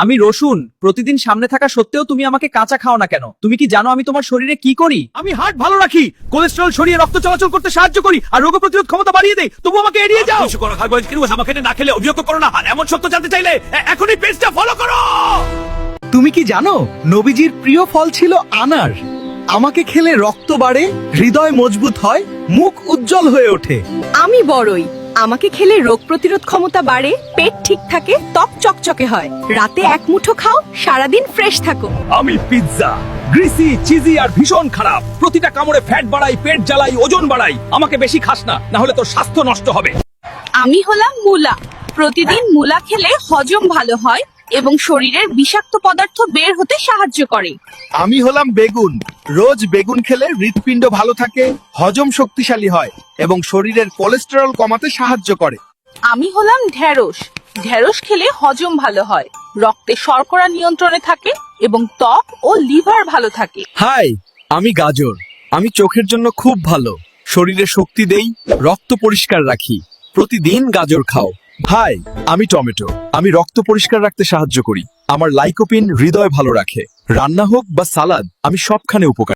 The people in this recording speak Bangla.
আমি রসুন প্রতিদিন সামনে থাকা সত্ত্বেও তুমি আমাকে কাঁচা খাও না কেন? তুমি কি জানো আমি তোমার শরীরে কি করি? আমি হার্ট ভালো রাখি, কোলেস্টেরল সরিয়ে রক্ত চলাচল করতে সাহায্য করি, আর রোগ প্রতিরোধ ক্ষমতা বাড়িয়ে দেই। তবু আমাকে এড়িয়ে যাও। কিছু করো খাবার কিন্তু আমাকে না খেলে অভিযোগ করো না। আর এমন সত্য জানতে চাইলে এখনই পেজটা ফলো করো। তুমি কি জানো নবীজির প্রিয় ফল ছিল আনার? আমাকে খেলে রক্ত বাড়ে, হৃদয় মজবুত হয়, মুখ উজ্জ্বল হয়ে ওঠে। আমি বড়ই, আমাকে খেলে রোগ প্রতিরোধ ক্ষমতা বাড়ে, পেট ঠিক থাকে, ত্বক চকচকে হয়। রাতে এক মুঠো খাও, সারাদিন ফ্রেশ থাকো। আমি পিৎজা, গ্রিসি, চিজি আর ভীষণ খারাপ। প্রতিটা কামড়ে ফ্যাট বাড়াই, পেট জ্বালাই, ওজন বাড়াই। আমাকে বেশি খাস না, না হলে তোর স্বাস্থ্য নষ্ট হবে। আমি হলাম মূলা, প্রতিদিন মূলা খেলে হজম ভালো হয় এবং শরীরের বিষাক্ত পদার্থ বের হতে সাহায্য করে। আমি হলাম বেগুন, রোজ বেগুন খেলে হৃৎপিণ্ড ভালো থাকে, হজম শক্তিশালী হয় এবং শরীরের কোলেস্টেরল কমাতে সাহায্য করে। আমি হলাম ঢেঁড়স, ঢেঁড়স খেলে হজম ভালো হয়, রক্তে শর্করা নিয়ন্ত্রণে থাকে এবং ত্বক ও লিভার ভালো থাকে। হাই, আমি গাজর, আমি চোখের জন্য খুব ভালো, শরীরে শক্তি দেই, রক্ত পরিষ্কার রাখি। প্রতিদিন গাজর খাও। হাই, আমি টমেটো, আমি রক্ত পরিষ্কার রাখতে সাহায্য করি। আমার লাইকোপিন হৃদয় ভালো রাখে। রান্না হোক বা সালাদ, আমি সবখানে উপকার।